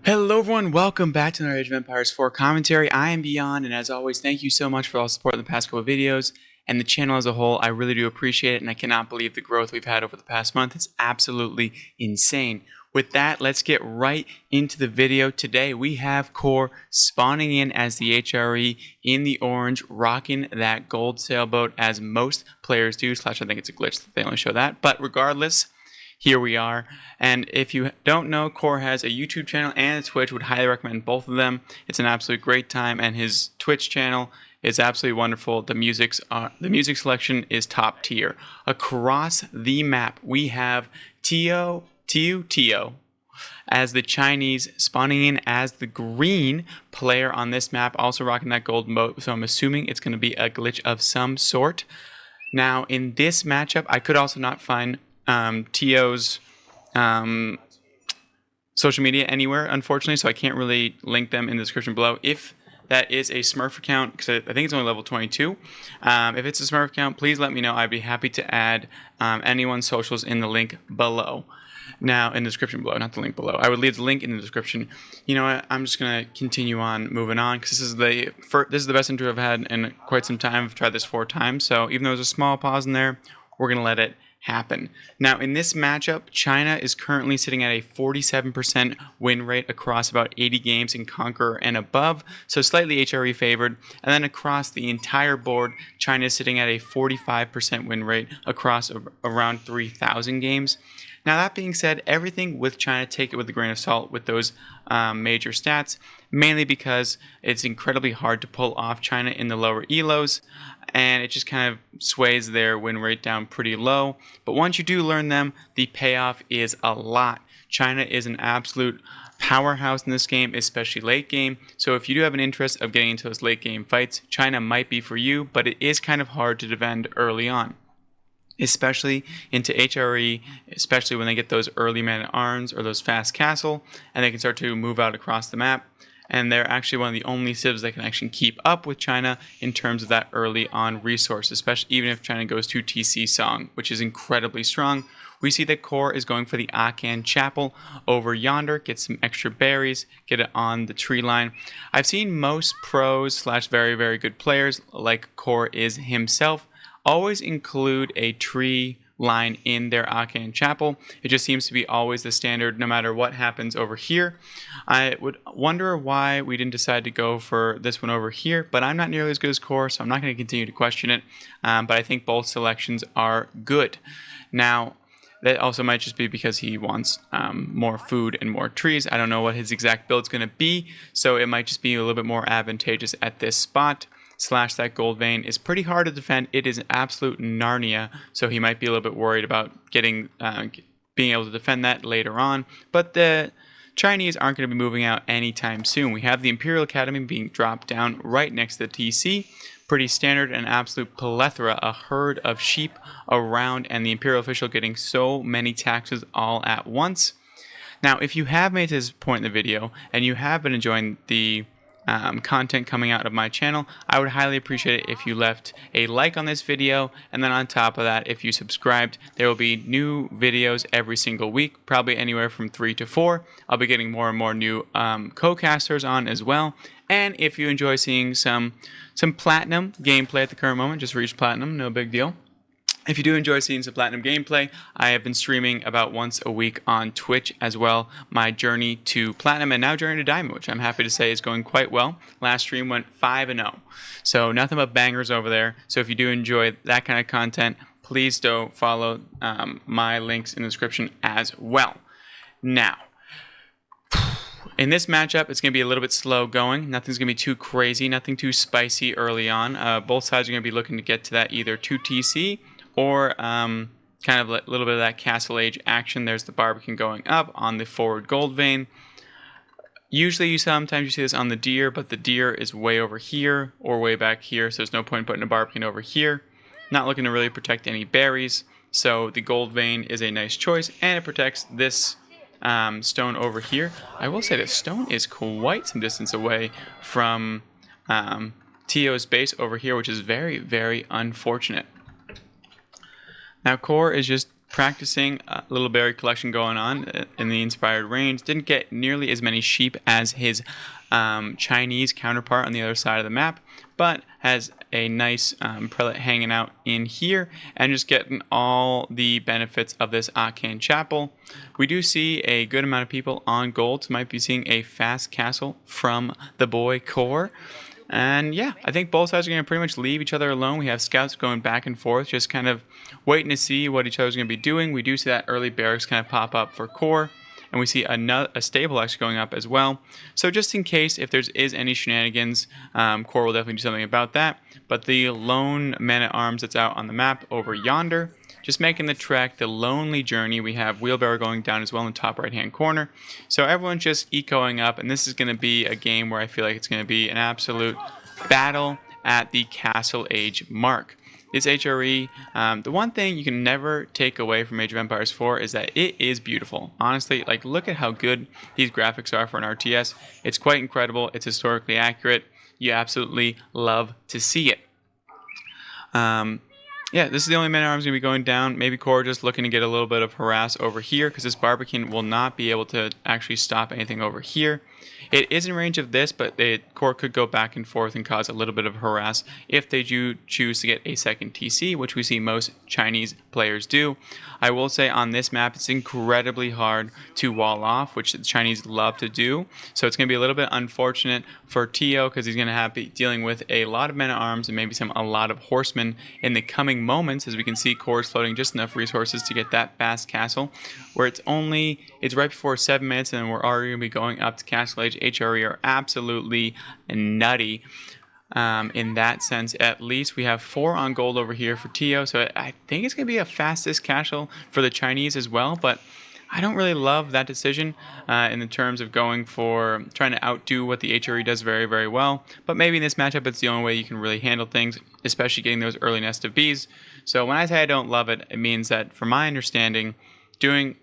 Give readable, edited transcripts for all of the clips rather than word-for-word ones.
Hello everyone, welcome back to another Age of Empires 4 commentary. I am Beyond, and as always, thank you so much for all the support in the past couple of videos, and the channel as a whole. I really do appreciate it, and I cannot believe the growth we've had over the past month. It's absolutely insane. With that, let's get right into the video. Today, we have Core spawning in as the HRE in the orange, rocking that gold sailboat as most players do, / I think it's a glitch that they only show that, but regardless, here we are. And if you don't know, Core has a YouTube channel and a Twitch. Would highly recommend both of them. It's an absolute great time, and his Twitch channel is absolutely wonderful. The music selection is top tier. Across the map, we have Tio as the Chinese, spawning in as the green player on this map, also rocking that gold moat. So I'm assuming it's going to be a glitch of some sort. Now, in this matchup, I could also not find Tio's social media anywhere, unfortunately, so I can't really link them in the description below. If that is a Smurf account, because I think it's only level 22, if it's a Smurf account, please let me know. I'd be happy to add anyone's socials in the link below. Now, in the description below, not the link below. I would leave the link in the description. You know what? I'm just going to continue on moving on, because this is the best intro I've had in quite some time. I've tried this 4 times, so even though there's a small pause in there, we're going to let it happen. Now, in this matchup, China is currently sitting at a 47% win rate across about 80 games in Conqueror and above, so slightly HRE favored. And then across the entire board, China is sitting at a 45% win rate across around 3,000 games. Now, that being said, everything with China, take it with a grain of salt with those major stats, mainly because it's incredibly hard to pull off China in the lower elos, and it just kind of sways their win rate down pretty low. But once you do learn them, the payoff is a lot. China is an absolute powerhouse in this game, especially late game. So if you do have an interest of getting into those late game fights, China might be for you, but it is kind of hard to defend early on, especially into HRE, especially when they get those early man-at-arms or those fast castle, and they can start to move out across the map. And they're actually one of the only civs that can actually keep up with China in terms of that early on resource, especially even if China goes to TC Song, which is incredibly strong. We see that Core is going for the Akan Chapel over yonder, get some extra berries, get it on the tree line. I've seen most pros / very, very good players, like Core is himself, always include a tree line in their Akan Chapel. It just seems to be always the standard no matter what happens over here. I would wonder why we didn't decide to go for this one over here, but I'm not nearly as good as Core, so I'm not going to continue to question it. But I think both selections are good. Now, that also might just be because he wants more food and more trees. I don't know what his exact build's going to be, so it might just be a little bit more advantageous at this spot. / that gold vein is pretty hard to defend. It is an absolute Narnia, so he might be a little bit worried about being able to defend that later on. But the Chinese aren't going to be moving out anytime soon. We have the Imperial Academy being dropped down right next to the TC. Pretty standard, an absolute plethora, a herd of sheep around, and the Imperial official getting so many taxes all at once. Now, if you have made this point in the video and you have been enjoying the content coming out of my channel, I would highly appreciate it if you left a like on this video, and then on top of that, if you subscribed. There will be new videos every single week, probably anywhere from 3 to 4. I'll be getting more and more new co-casters on as well. And if you enjoy seeing some platinum gameplay at the current moment, just reached platinum, no big deal. If you do enjoy seeing some platinum gameplay, I have been streaming about once a week on Twitch as well, my journey to platinum and now journey to diamond, which I'm happy to say is going quite well. Last stream went 5-0, so nothing but bangers over there. So if you do enjoy that kind of content, please do follow my links in the description as well. Now, in this matchup, it's going to be a little bit slow going. Nothing's going to be too crazy, nothing too spicy early on. Both sides are going to be looking to get to that either 2 TC or kind of a little bit of that Castle Age action. There's the Barbican going up on the forward gold vein. Usually sometimes you see this on the deer, but the deer is way over here or way back here, so there's no point in putting a Barbican over here. Not looking to really protect any berries, so the gold vein is a nice choice, and it protects this stone over here. I will say the stone is quite some distance away from Tio's base over here, which is very, very unfortunate. Now, Core is just practicing a little berry collection going on in the inspired range. Didn't get nearly as many sheep as his Chinese counterpart on the other side of the map, but has a nice prelate hanging out in here and just getting all the benefits of this Akan Chapel. We do see a good amount of people on gold, so might be seeing a fast castle from the boy Core. And yeah, I think both sides are going to pretty much leave each other alone. We have scouts going back and forth, just kind of waiting to see what each other's going to be doing. We do see that early barracks kind of pop up for Core. And we see a stable actually going up as well. So just in case if there is any shenanigans, Core will definitely do something about that. But the lone man-at-arms that's out on the map over yonder, just making the trek, the lonely journey. We have wheelbarrow going down as well in the top right-hand corner. So everyone's just ecoing up, and this is going to be a game where I feel like it's going to be an absolute battle at the Castle Age mark. This HRE, the one thing you can never take away from Age of Empires 4 is that it is beautiful. Honestly, like, look at how good these graphics are for an RTS. It's quite incredible. It's historically accurate. You absolutely love to see it. Yeah, this is the only man-at-arms going to be going down. Maybe Core just looking to get a little bit of harass over here because this Barbican will not be able to actually stop anything over here. It is in range of this, but Core could go back and forth and cause a little bit of harass if they do choose to get a second TC, which we see most Chinese players do. I will say on this map, it's incredibly hard to wall off, which the Chinese love to do. So it's going to be a little bit unfortunate for Tio because he's going to be dealing with a lot of men-at-arms and maybe a lot of horsemen in the coming moments. As we can see, Core's floating just enough resources to get that fast castle, where it's right before 7 minutes and we're already going to be going up to Castle Age. HRE are absolutely nutty. In that sense, at least we have 4 on gold over here for Tio, so I think it's going to be a fastest castle for the Chinese as well, but I don't really love that decision in the terms of going for trying to outdo what the HRE does very, very well. But maybe in this matchup, it's the only way you can really handle things, especially getting those early nest of bees. So when I say I don't love it, it means that, from my understanding, I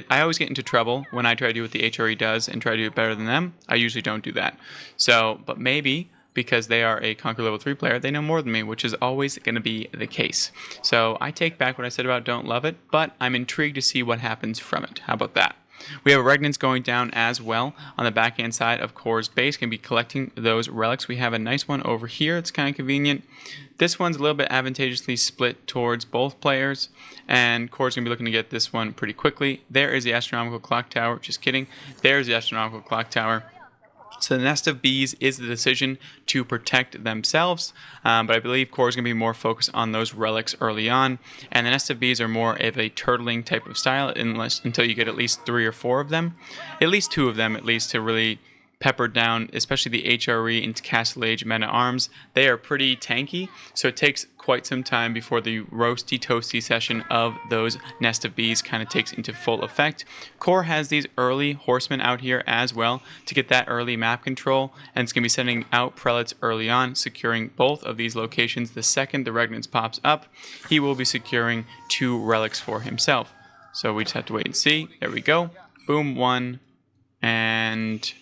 always get into trouble when I try to do what the HRE does and try to do it better than them. I usually don't do that. So, but maybe because they are a Conquer Level 3 player, they know more than me, which is always going to be the case. So I take back what I said about don't love it, but I'm intrigued to see what happens from it. How about that? We have Regnants going down as well on the backhand side of Core's base. Going to be collecting those relics. We have a nice one over here. It's kind of convenient. This one's a little bit advantageously split towards both players, and Core's going to be looking to get this one pretty quickly. There is the Astronomical Clock Tower. Just kidding. There's the Astronomical Clock Tower. So the nest of bees is the decision to protect themselves, but I believe Core is going to be more focused on those relics early on, and the nest of bees are more of a turtling type of style until you get at least 3 or 4 of them, at least 2 of them at least, to really pepper down, especially the HRE into Castle Age men-at-arms. They are pretty tanky, so it takes quite some time before the roasty toasty session of those nest of bees kind of takes into full effect. Core has these early horsemen out here as well to get that early map control, and it's going to be sending out prelates early on, securing both of these locations. The second the Regnants pops up, he will be securing 2 relics for himself. So we just have to wait and see. There we go. Boom 1 and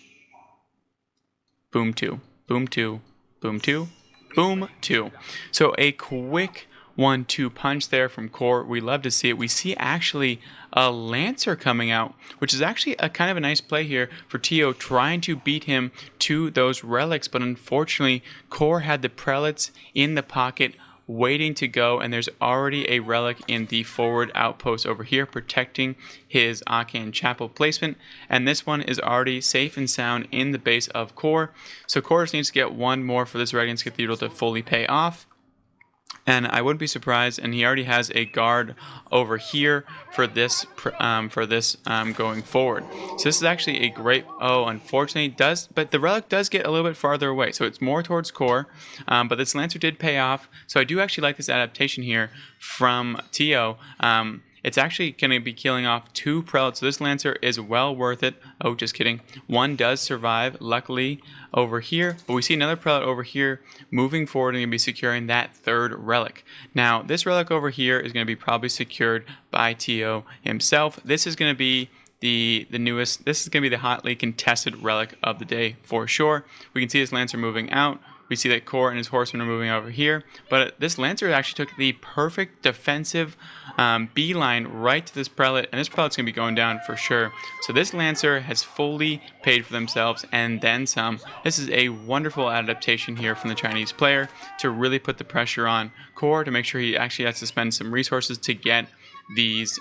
boom 2, boom 2, boom 2, boom 2. So a quick 1-2 punch there from Core. We love to see it. We see actually a Lancer coming out, which is actually a kind of a nice play here for Tio, trying to beat him to those relics. But unfortunately, Core had the prelates in the pocket waiting to go, and there's already a relic in the forward outpost over here protecting his Akan Chapel placement, and this one is already safe and sound in the base of Core. So Core just needs to get 1 more for this Regnants Cathedral to fully pay off. And I wouldn't be surprised, and he already has a guard over here for this going forward. So this is actually a great, unfortunately but the relic does get a little bit farther away, so it's more towards Core, but this Lancer did pay off, so I do actually like this adaptation here from Tio. It's actually going to be killing off 2 prelates, so this Lancer is well worth it. Oh, just kidding. 1 does survive, luckily, over here. But we see another prelate over here moving forward and going to be securing that 3rd relic. Now, this relic over here is going to be probably secured by Tio himself. This is going to be the newest, this is going to be the hotly contested relic of the day for sure. We can see this Lancer moving out. We see that Core and his horsemen are moving over here, but this Lancer actually took the perfect defensive beeline right to this prelate, and this prelate's going to be going down for sure. So this Lancer has fully paid for themselves and then some. This is a wonderful adaptation here from the Chinese player to really put the pressure on Core to make sure he actually has to spend some resources to get these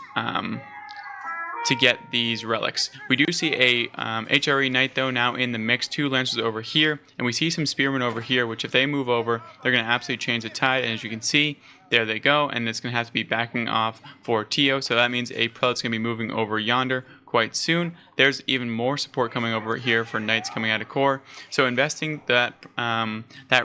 relics. We do see a HRE Knight though now in the mix, 2 Lancers over here, and we see some Spearmen over here, which if they move over, they're going to absolutely change the tide, and as you can see, there they go, and it's going to have to be backing off for Tio, so that means a Prelate's going to be moving over yonder quite soon. There's even more support coming over here for Knights coming out of Core, so investing that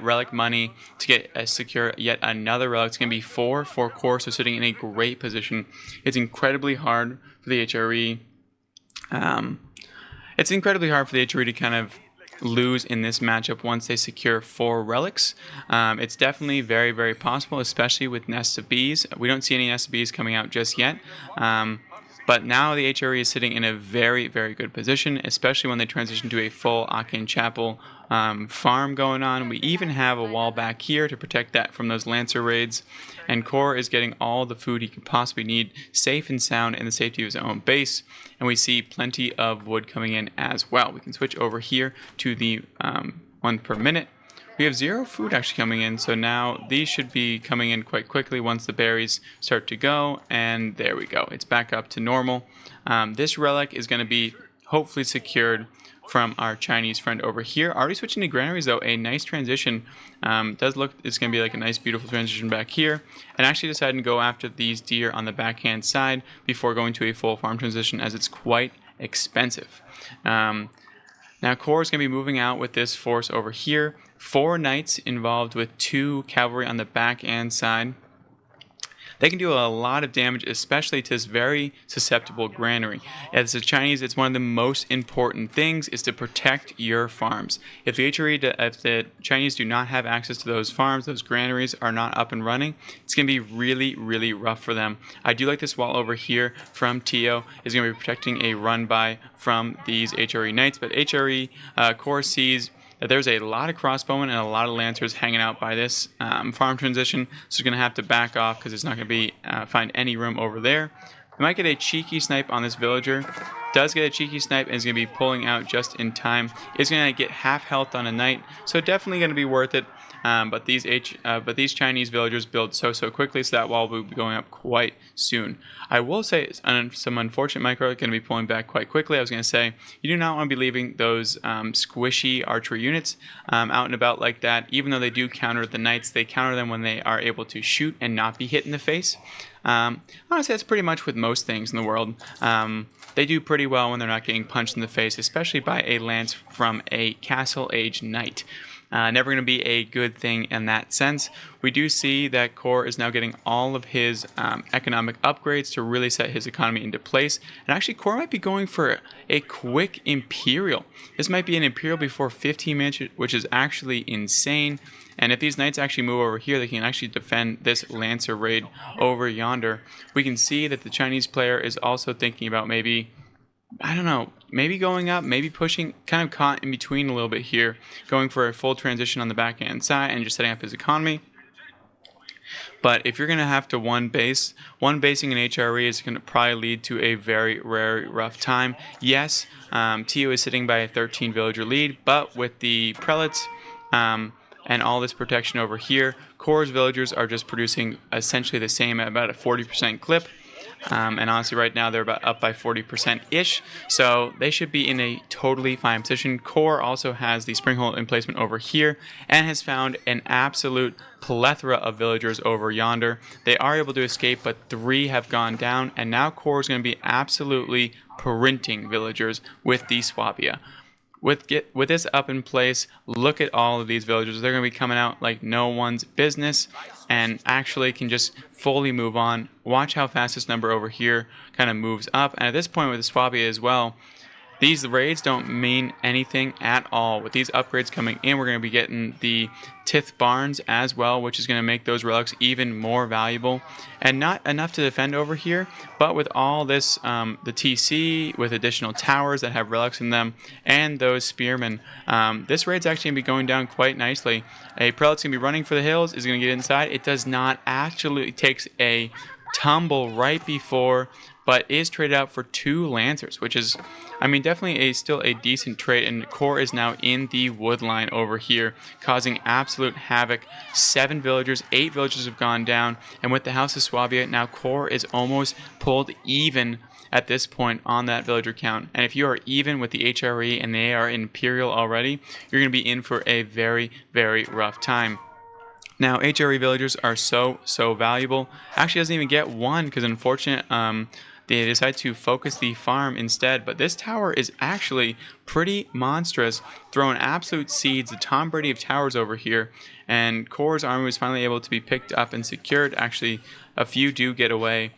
relic money to get secure yet another relic, it's going to be 4 for Core, so sitting in a great position. It's incredibly hard for the HRE. It's incredibly hard for the HRE to kind of lose in this matchup once they secure 4 relics. It's definitely very, very possible, especially with nests of bees. We don't see any nests of bees coming out just yet. But now the HRE is sitting in a very, very good position, especially when they transition to a full Akin Chapel farm going on. We even have a wall back here to protect that from those Lancer raids. And Core is getting all the food he could possibly need, safe and sound in the safety of his own base. And we see plenty of wood coming in as well. We can switch over here to the 1 per minute. We have 0 food actually coming in, so now these should be coming in quite quickly once the berries start to go, and there we go. It's back up to normal. This relic is going to be hopefully secured from our Chinese friend over here. Already switching to granaries though, a nice transition. Does look it's going to be like a nice beautiful transition back here, and actually deciding to go after these deer on the backhand side before going to a full farm transition, as it's quite expensive. Now Core is going to be moving out with this force over here. 4 Knights involved with 2 cavalry on the back and side. They can do a lot of damage, especially to this very susceptible granary. As the Chinese, it's one of the most important things is to protect your farms. If the Chinese do not have access to those farms, those granaries are not up and running, it's going to be really, really rough for them. I do like this wall over here from Tio is going to be protecting a run by from these HRE Knights, but HRE Core sees that there's a lot of crossbowmen and a lot of lancers hanging out by this farm transition, so he's going to have to back off because it's not going to be find any room over there. We might get a cheeky snipe on this villager. Does get a cheeky snipe and is going to be pulling out just in time. Is going to get half health on a knight, so definitely going to be worth it. But these Chinese villagers build so quickly, so that wall will be going up quite soon. I will say some unfortunate micro are going to be pulling back quite quickly. I was going to say you do not want to be leaving those squishy archery units out and about like that. Even though they do counter the knights, they counter them when they are able to shoot and not be hit in the face. Honestly, that's pretty much with most things in the world. They do pretty well when they're not getting punched in the face, especially by a lance from a castle age knight. Never going to be a good thing in that sense. We do see that Core is now getting all of his economic upgrades to really set his economy into place. And actually, Core might be going for a quick Imperial. This might be an Imperial before 15 minutes, which is actually insane. And if these knights actually move over here, they can actually defend this Lancer raid over yonder. We can see that the Chinese player is also thinking about maybe, I don't know, maybe going up, maybe pushing, kind of caught in between a little bit here, going for a full transition on the backhand side and just setting up his economy. But if you're going to have to one basing an HRE is going to probably lead to a very, very rough time. Yes, Tio is sitting by a 13 villager lead, but with the prelates and all this protection over here, Core's villagers are just producing essentially the same at about a 40% clip. And honestly, right now they're about up by 40%-ish, so they should be in a totally fine position. Core also has the springhold emplacement over here and has found an absolute plethora of villagers over yonder. They are able to escape, but 3 have gone down, and now Core is going to be absolutely printing villagers with the Swabia. With this up in place, look at all of these villagers. They're going to be coming out like no one's business and actually can just fully move on. Watch how fast this number over here kind of moves up. And at this point with the Swabia as well, These raids don't mean anything at all. With these upgrades coming in, we're going to be getting the Tith Barns as well, which is going to make those relics even more valuable. And not enough to defend over here, but with all this, the TC, with additional towers that have relics in them, and those spearmen, this raid's actually going to be going down quite nicely. A prelate's going to be running for the hills, is going to get inside. It does not actually, it takes a tumble right before, but is traded out for 2 Lancers, which is, I mean, definitely still a decent trade. And Core is now in the wood line over here, causing absolute havoc. 7 villagers, 8 villagers have gone down, and with the House of Swabia, now Core is almost pulled even at this point on that villager count. And if you are even with the HRE and they are Imperial already, you're going to be in for a very, very rough time. Now, HRE villagers are so valuable. Actually, doesn't even get 1 because unfortunate, they decide to focus the farm instead. But this tower is actually pretty monstrous, throwing absolute seeds. The Tom Brady of towers over here. And Core's army was finally able to be picked up and secured. Actually, a few do get away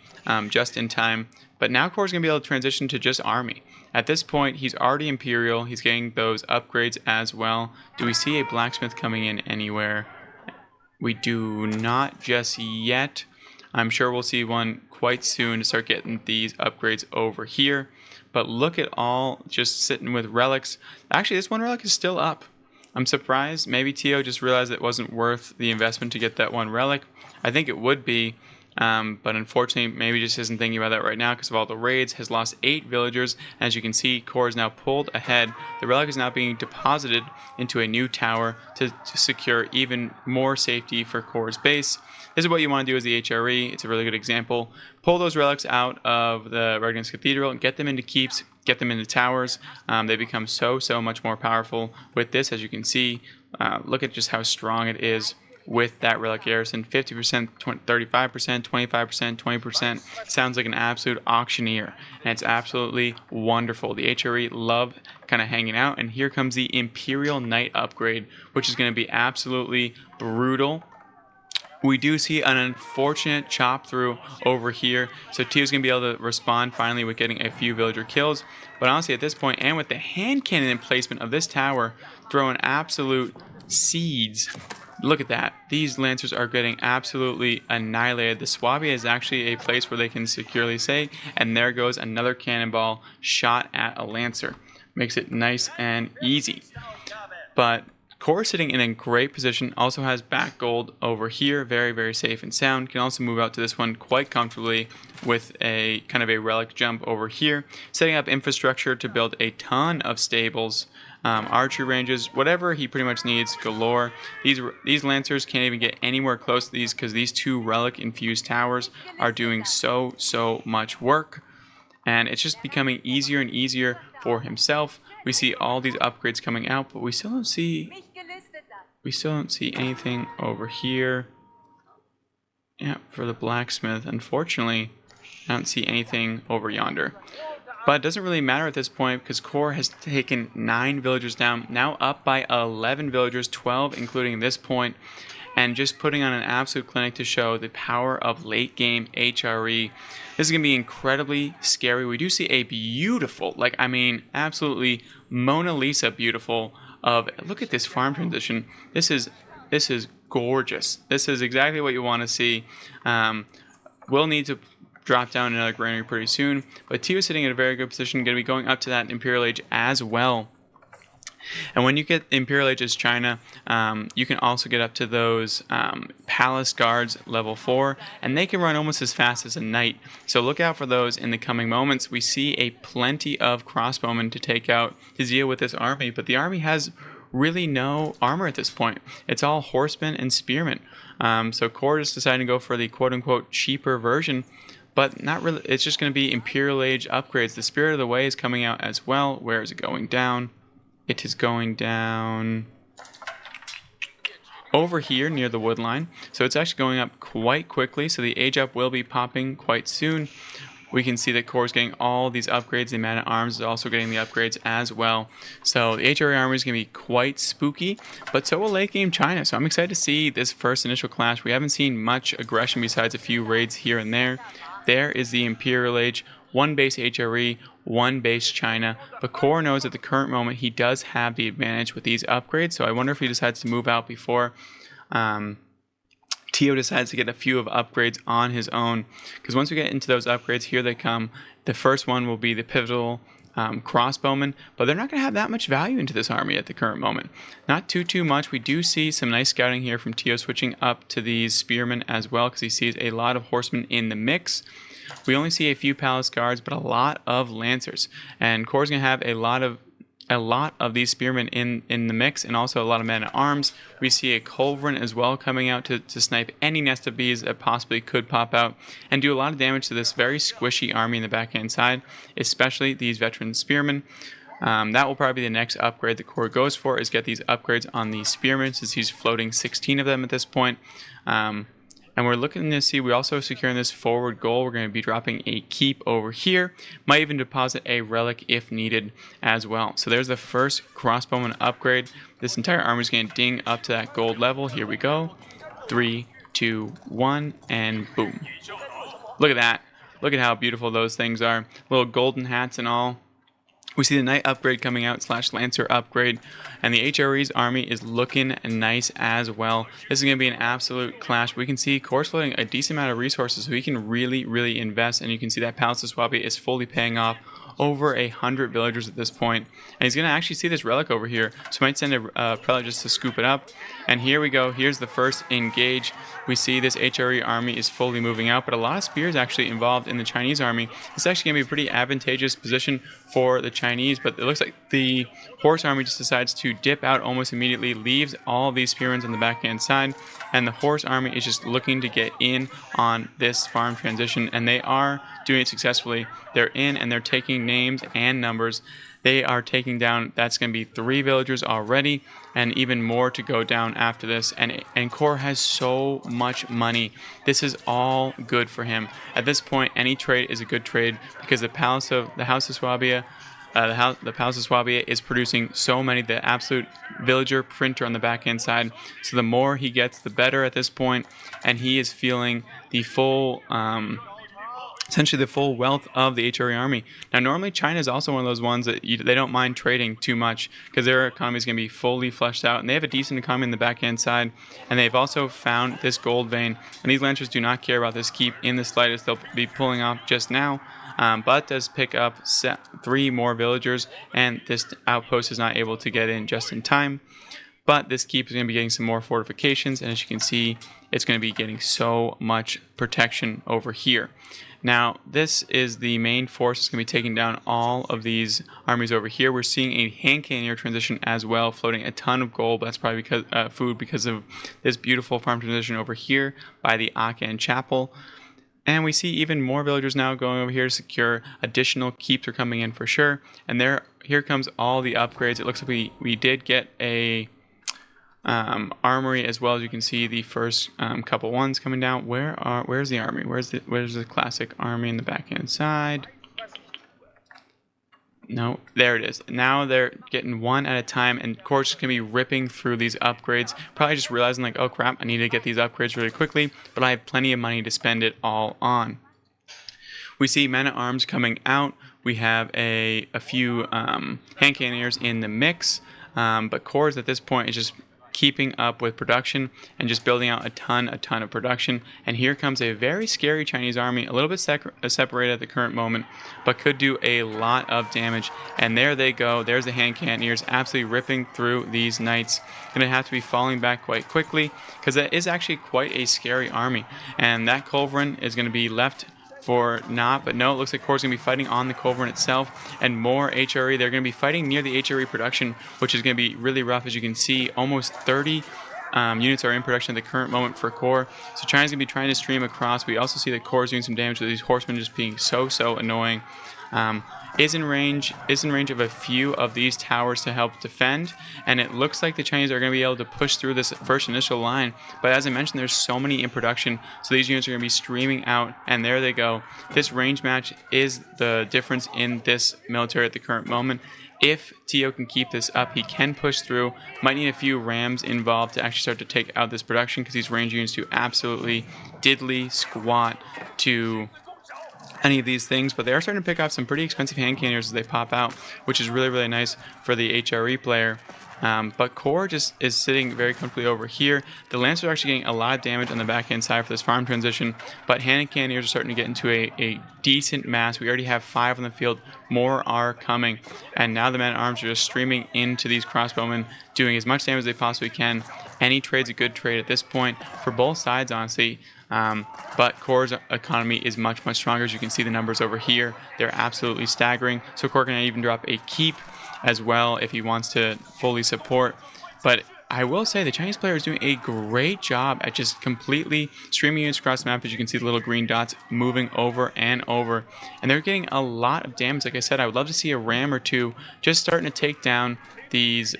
just in time. But now Core's going to be able to transition to just army. At this point, he's already Imperial. He's getting those upgrades as well. Do we see a blacksmith coming in anywhere? We do not just yet. I'm sure we'll see one quite soon to start getting these upgrades over here. But look at all just sitting with relics. Actually, this one relic is still up. I'm surprised. Maybe Tio just realized it wasn't worth the investment to get that one relic. I think it would be. But unfortunately, maybe just isn't thinking about that right now because of all the raids. Has lost 8 villagers. As you can see, Core is now pulled ahead. The relic is now being deposited into a new tower to secure even more safety for Core's base. This is what you want to do as the HRE. It's a really good example. Pull those relics out of the Regnance Cathedral and get them into keeps, get them into towers. They become so much more powerful with this, as you can see. Look at just how strong it is with that relic garrison. 50%, 35%, 25%, 20%. Sounds like an absolute auctioneer, and it's absolutely wonderful. The HRE love kind of hanging out, and here comes the Imperial Knight upgrade, which is going to be absolutely brutal. We do see an unfortunate chop through over here, so Tio's going to be able to respond finally with getting a few villager kills. But honestly, at this point, and with the hand cannon in placement of this tower, throwing absolute seeds. Look at that. These Lancers are getting absolutely annihilated. The Swabia is actually a place where they can securely stay, and there goes another cannonball shot at a Lancer. Makes it nice and easy. But Core sitting in a great position, also has back gold over here, very safe and sound. Can also move out to this one quite comfortably with a kind of a relic jump over here. Setting up infrastructure to build a ton of stables, archery ranges, whatever he pretty much needs galore. These Lancers can't even get anywhere close to these because these 2 relic infused towers are doing so much work. And it's just becoming easier and easier for himself. We see all these upgrades coming out, but we still don't see anything over here. Yeah, for the blacksmith, unfortunately, I don't see anything over yonder. But it doesn't really matter at this point because Core has taken 9 villagers down, now up by 11 villagers, 12 including this point, and just putting on an absolute clinic to show the power of late game HRE. This is going to be incredibly scary. We do see a beautiful, absolutely Mona Lisa beautiful look at this farm transition. This is gorgeous. This is exactly what you want to see. We'll need to drop down another granary pretty soon, but Tio is sitting in a very good position, going to be going up to that Imperial Age as well. And when you get Imperial Age as China, you can also get up to those Palace Guards level 4, and they can run almost as fast as a knight. So look out for those in the coming moments. We see a plenty of crossbowmen to take out to deal with this army, but the army has really no armor at this point. It's all horsemen and spearmen. So Core is deciding to go for the quote-unquote cheaper version, but not really. It's just going to be Imperial Age upgrades. The Spirit of the Way is coming out as well. Where is it going down? It is going down over here near the wood line. So it's actually going up quite quickly. So the age up will be popping quite soon. We can see that Core is getting all these upgrades. The Man at Arms is also getting the upgrades as well. So the HRE army is going to be quite spooky, but so will late game China. So I'm excited to see this first initial clash. We haven't seen much aggression besides a few raids here and there. There is the Imperial Age, 1 base HRE, one base China, but Core knows at the current moment he does have the advantage with these upgrades, so I wonder if he decides to move out before Tio decides to get a few of upgrades on his own, because once we get into those upgrades, here they come. The first one will be the pivotal crossbowmen, but they're not going to have that much value into this army at the current moment. Not too much. We do see some nice scouting here from Tio switching up to these spearmen as well, because he sees a lot of horsemen in the mix. We only see a few palace guards, but a lot of lancers, and Core's going to have a lot of these spearmen in the mix, and also a lot of men at arms. We see a culverin as well coming out to snipe any nest of bees that possibly could pop out and do a lot of damage to this very squishy army in the backhand side, especially these veteran spearmen. That will probably be the next upgrade the Core goes for, is get these upgrades on these spearmen, since he's floating 16 of them at this point. And we're looking to see, we're also securing this forward goal. We're going to be dropping a keep over here. Might even deposit a relic if needed as well. So there's the first crossbowman upgrade. This entire army is going to ding up to that gold level. Here we go. 3, 2, 1, and boom. Look at that. Look at how beautiful those things are. Little golden hats and all. We see the Knight upgrade coming out / Lancer upgrade, and the HRE's army is looking nice as well. This is going to be an absolute clash. We can see Core's floating a decent amount of resources, so he can really invest, and you can see that Palace of Swabia is fully paying off. Over 100 villagers at this point, and he's going to actually see this relic over here, so he might send a prelate just to scoop it up. And here we go. Here's the first engage. We see this HRE army is fully moving out, but a lot of spears actually involved in the Chinese army. This is actually going to be a pretty advantageous position for the Chinese, but it looks like the horse army just decides to dip out almost immediately, leaves all of these spearmen on the backhand side, and the horse army is just looking to get in on this farm transition, and they are doing it successfully. They're in, and they're taking names and numbers. They are taking down, that's going to be 3 villagers already, and even more to go down after this. And Core has so much money. This is all good for him. At this point, any trade is a good trade, because the House of Swabia, the Palace of Swabia is producing so many, the absolute villager printer on the backhand side. So the more he gets, the better at this point, and he is feeling the full, essentially the full wealth of the HRE army. Now, normally China is also one of those ones that they don't mind trading too much, because their economy is going to be fully fleshed out, and they have a decent economy in the backhand side, and they've also found this gold vein, and these lancers do not care about this keep in the slightest. They'll be pulling off just now. But does pick up 3 more villagers, and this outpost is not able to get in just in time. But this keep is going to be getting some more fortifications, and as you can see, it's going to be getting so much protection over here. Now, this is the main force that's going to be taking down all of these armies over here. We're seeing a hand cannoneer transition as well, floating a ton of gold, but that's probably because food, because of this beautiful farm transition over here by the Akan Chapel. And we see even more villagers now going over here to secure. Additional keeps are coming in for sure. And here comes all the upgrades. It looks like we did get a armory as well. As you can see, the first couple ones coming down. Where's the army? Where's the classic army in the backhand side? No, there it is. Now they're getting one at a time, and Core's just going to be ripping through these upgrades. Probably just realizing, like, oh crap, I need to get these upgrades really quickly, but I have plenty of money to spend it all on. We see men at arms coming out. We have a few hand cannoneers in the mix, but Core's at this point is just keeping up with production and just building out a ton of production. And here comes a very scary Chinese army, a little bit separated at the current moment, but could do a lot of damage. And there they go. There's the hand cannoneers absolutely ripping through these knights. Going to have to be falling back quite quickly, because that is actually quite a scary army. And that culverin is going to be left for not, but no, it looks like Core's going to be fighting on the culverin itself, and more HRE. They're going to be fighting near the HRE production, which is going to be really rough. As you can see, almost 30 units are in production at the current moment for Core. So China's going to be trying to stream across. We also see that Core's doing some damage with these horsemen just being so annoying. Is in range of a few of these towers to help defend, and it looks like the Chinese are going to be able to push through this first initial line. But as I mentioned, there's so many in production, so these units are going to be streaming out, and there they go. This range match is the difference in this military at the current moment. If Tio can keep this up, he can push through. Might need a few rams involved to actually start to take out this production, because these range units do absolutely diddly squat to any of these things, but they are starting to pick off some pretty expensive hand cannons as they pop out, which is really, really nice for the HRE player. But core just is sitting very comfortably over here. The Lancers are actually getting a lot of damage on the backhand side for this farm transition, but hand cannoneers are starting to get into a decent mass. We already have 5 on the field. More are coming. And now the men-at-arms are just streaming into these crossbowmen, doing as much damage as they possibly can. Any trade's a good trade at this point for both sides, honestly. But core's economy is much, much stronger. As you can see the numbers over here, they're absolutely staggering. So core can even drop a keep as well if he wants to fully support. But I will say the Chinese player is doing a great job at just completely streaming units across the map. As you can see the little green dots moving over and over. And they're getting a lot of damage. Like I said, I would love to see a ram or two just starting to take down these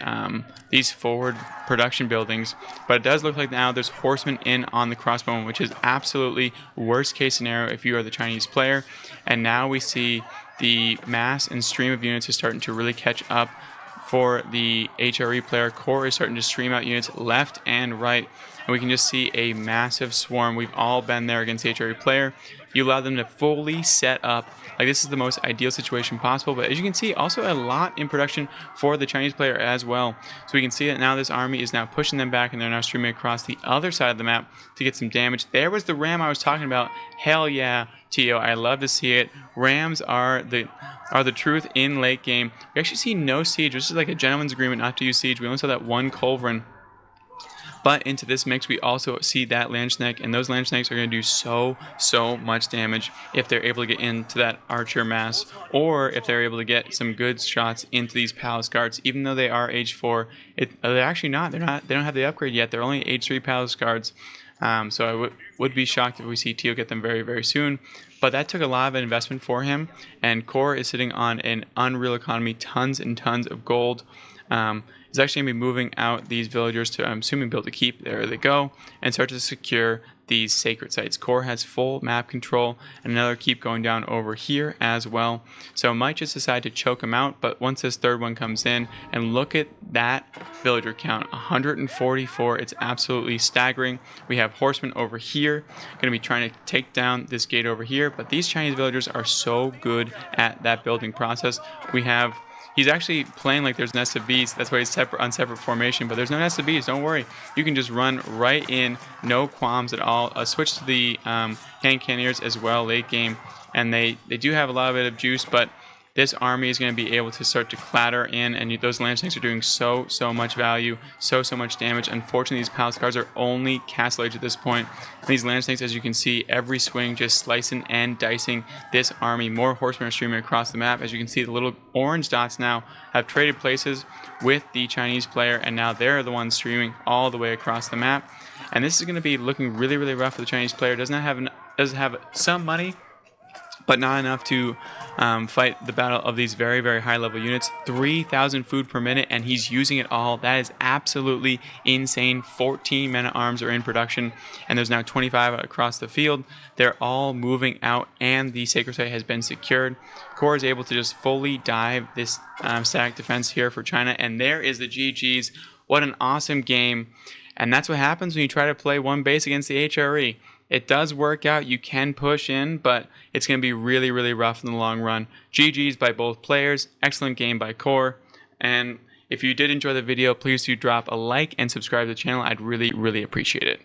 forward production buildings. But it does look like now there's horsemen in on the crossbowman, which is absolutely worst case scenario if you are the Chinese player. And now we see the mass and stream of units is starting to really catch up for the HRE player. Core is starting to stream out units left and right, and we can just see a massive swarm. We've all been there against the HRE player. You allow them to fully set up. Like, this is the most ideal situation possible, but as you can see, also a lot in production for the Chinese player as well. So we can see that now this army is now pushing them back, and they're now streaming across the other side of the map to get some damage. There was the ram I was talking about. Hell yeah, Tio, I love to see it. Rams are the truth in late game. We actually see no siege, which is like a gentleman's agreement not to use siege. We only saw that one culverin. But into this mix, we also see that land snake, and those land snakes are going to do so much damage if they're able to get into that archer mass, or if they're able to get some good shots into these palace guards. Even though they are age 4, they're actually not. They don't have the upgrade yet. They're only age 3 palace guards. So I would be shocked if we see Tio get them very, very soon. But that took a lot of investment for him, and Core is sitting on an unreal economy, tons and tons of gold. He's actually going to be moving out these villagers to, I'm assuming, build a keep. There they go, and start to secure these sacred sites. Core has full map control, and another keep going down over here as well. So might just decide to choke him out, but once this third one comes in, and look at that villager count, 144. It's absolutely staggering. We have horsemen over here, going to be trying to take down this gate over here, but these Chinese villagers are so good at that building process. He's actually playing like there's nest of bees. That's why he's on separate formation. But there's no nest of bees. Don't worry. You can just run right in, no qualms at all. Switch to the hand cannoneers as well late game. And they do have a lot of bit of juice, but this army is going to be able to start to clatter in, and those land snakes are doing so much value, so much damage. Unfortunately, these palace guards are only castle age at this point. And these land snakes, as you can see, every swing just slicing and dicing this army. More horsemen are streaming across the map. As you can see, the little orange dots now have traded places with the Chinese player, and now they're the ones streaming all the way across the map. And this is going to be looking really rough for the Chinese player. Does have some money, but not enough to fight the battle of these very high level units. 3,000 food per minute, and he's using it all. That is absolutely insane. 14 men-at-arms are in production, and there's now 25 across the field. They're all moving out, and the sacred site has been secured. Core is able to just fully dive this static defense here for China, and there is the GGs. What an awesome game. And that's what happens when you try to play one base against the HRE. It does work out. You can push in, but it's going to be really rough in the long run. GG's by both players. Excellent game by Core. And if you did enjoy the video, please do drop a like and subscribe to the channel. I'd really appreciate it.